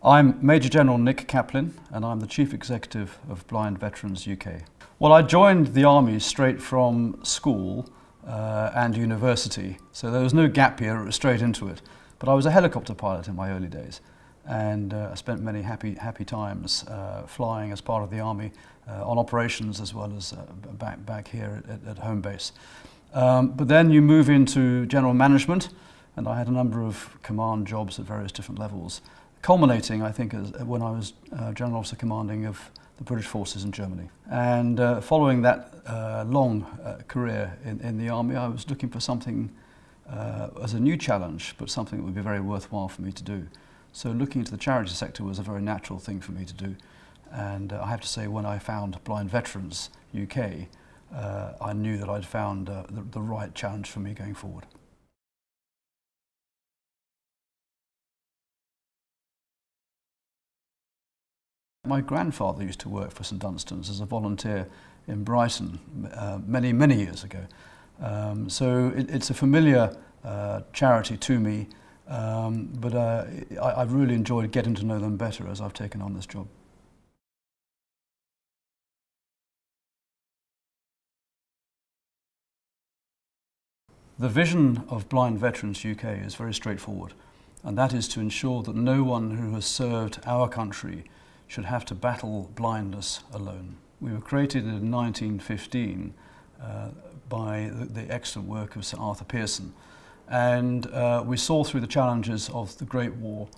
I'm Major General Nick Caplin, and I'm the Chief Executive of Blind Veterans UK. Well, I joined the Army straight from school and university, so there was no gap year, it was straight into it. But I was a helicopter pilot in my early days, and I spent many happy times flying as part of the Army on operations as well as back here at home base. But then you move into general management, and I had a number of command jobs at various different levels, culminating, I think, when I was General Officer Commanding of the British Forces in Germany. And following that long career in the Army, I was looking for something as a new challenge, but something that would be very worthwhile for me to do. So looking into the charity sector was a very natural thing for me to do. And I have to say, when I found Blind Veterans UK, I knew that I'd found the right challenge for me going forward. My grandfather used to work for St Dunstan's as a volunteer in Brighton many years ago. So it's a familiar charity to me, but I've really enjoyed getting to know them better as I've taken on this job. The vision of Blind Veterans UK is very straightforward, and that is to ensure that no one who has served our country should have to battle blindness alone. We were created in 1915 by the excellent work of Sir Arthur Pearson, and we saw through the challenges of the Great War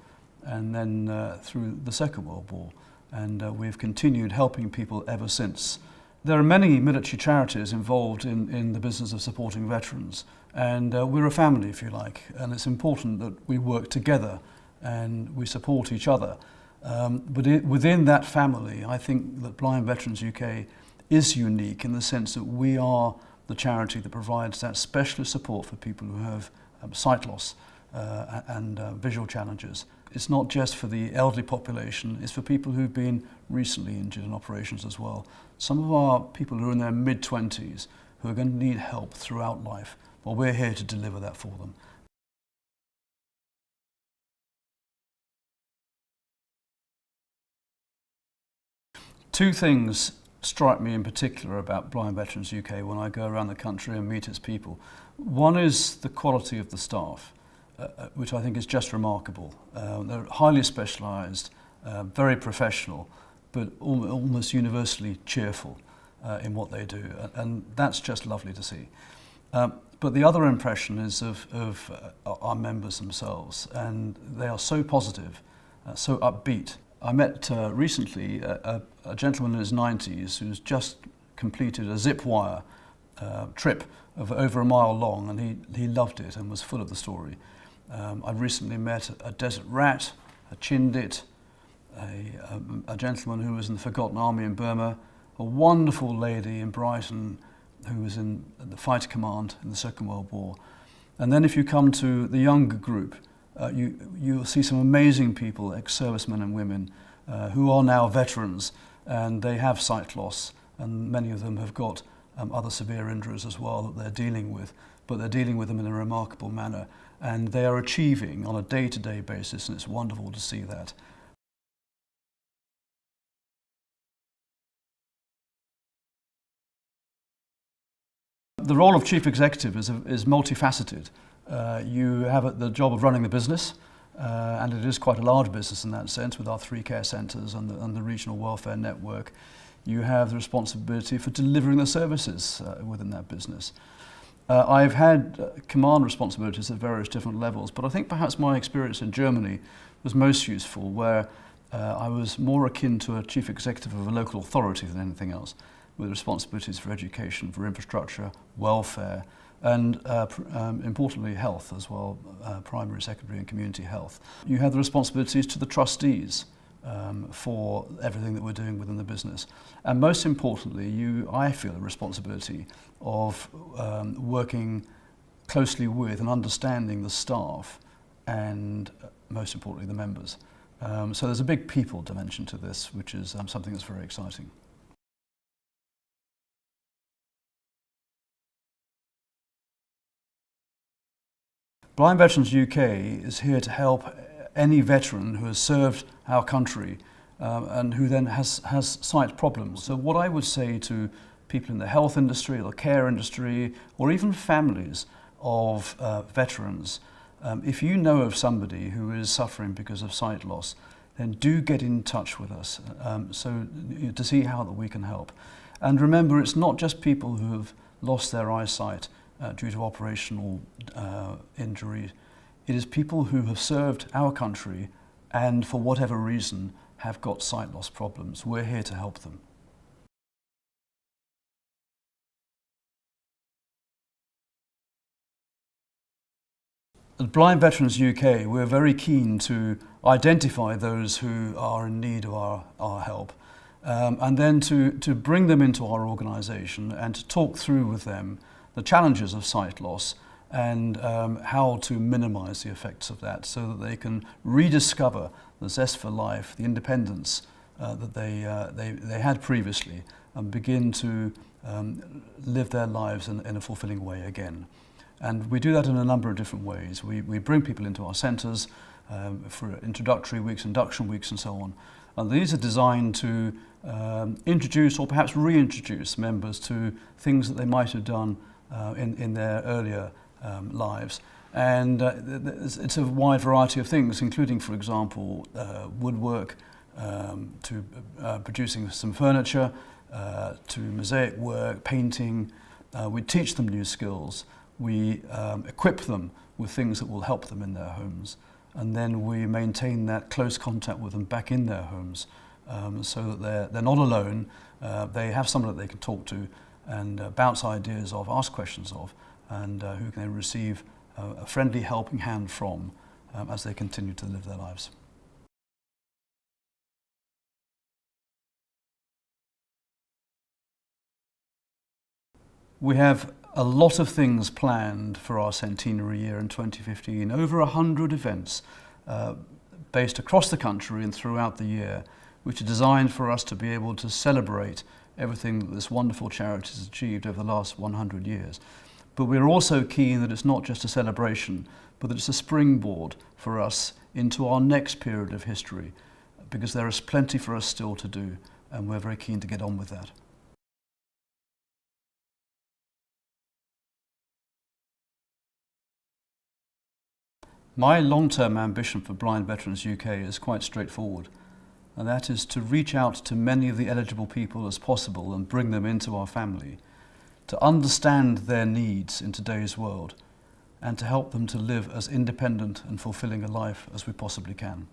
and then through the Second World War, and we've continued helping people ever since. There are many military charities involved in the business of supporting veterans, and we're a family, if you like, and it's important that we work together and we support each other. But within that family, I think that Blind Veterans UK is unique in the sense that we are the charity that provides that specialist support for people who have sight loss and visual challenges. It's not just for the elderly population, it's for people who've been recently injured in operations as well. Some of our people who are in their mid-20s who are going to need help throughout life, well, we're here to deliver that for them. Two things strike me in particular about Blind Veterans UK when I go around the country and meet its people. One is the quality of the staff, which I think is just remarkable. They're highly specialised, very professional, but almost universally cheerful in what they do, and that's just lovely to see. But the other impression is of our members themselves, and they are so positive, so upbeat. I met recently a gentleman in his 90s who's just completed a zip wire trip of over a mile long, and he loved it and was full of the story. I've recently met a desert rat, a chindit, a gentleman who was in the Forgotten Army in Burma, a wonderful lady in Brighton who was in the fighter command in the Second World War. And then if you come to the younger group, you'll see some amazing people, ex-servicemen and women, who are now veterans, and they have sight loss, and many of them have got other severe injuries as well that they're dealing with, but they're dealing with them in a remarkable manner, and they are achieving on a day-to-day basis, and it's wonderful to see that. The role of Chief Executive is multifaceted. You have the job of running the business, and it is quite a large business in that sense with our 3 care centres and the regional welfare network. You have the responsibility for delivering the services within that business. I've had command responsibilities at various different levels, but I think perhaps my experience in Germany was most useful, where I was more akin to a chief executive of a local authority than anything else, with responsibilities for education, for infrastructure, welfare, and importantly health as well, primary, secondary and community health. You have the responsibilities to the trustees for everything that we're doing within the business. And most importantly, I feel a responsibility of working closely with and understanding the staff and most importantly the members. So there's a big people dimension to this, which is something that's very exciting. Blind Veterans UK is here to help any veteran who has served our country and who then has sight problems. So what I would say to people in the health industry or the care industry or even families of veterans, if you know of somebody who is suffering because of sight loss, then do get in touch with us to see how that we can help. And remember, it's not just people who have lost their eyesight due to operational injury. It is people who have served our country and for whatever reason have got sight loss problems. We're here to help them. At Blind Veterans UK, we're very keen to identify those who are in need of our help and then to bring them into our organisation and to talk through with them the challenges of sight loss and how to minimise the effects of that so that they can rediscover the zest for life, the independence that they had previously and begin to live their lives in a fulfilling way again. And we do that in a number of different ways. We bring people into our centres for introductory weeks, induction weeks and so on. And these are designed to introduce or perhaps reintroduce members to things that they might have done in their earlier lives. And it's a wide variety of things, including, for example, woodwork, to producing some furniture, to mosaic work, painting. We teach them new skills. We equip them with things that will help them in their homes. And then we maintain that close contact with them back in their homes so that they're not alone. They have someone that they can talk to and bounce ideas of, ask questions of, and who can then receive a friendly helping hand from as they continue to live their lives. We have a lot of things planned for our centenary year in 2015, over 100 events based across the country and throughout the year, which are designed for us to be able to celebrate everything that this wonderful charity has achieved over the last 100 years. But we're also keen that it's not just a celebration, but that it's a springboard for us into our next period of history, because there is plenty for us still to do, and we're very keen to get on with that. My long-term ambition for Blind Veterans UK is quite straightforward, and that is to reach out to many of the eligible people as possible and bring them into our family, to understand their needs in today's world, and to help them to live as independent and fulfilling a life as we possibly can.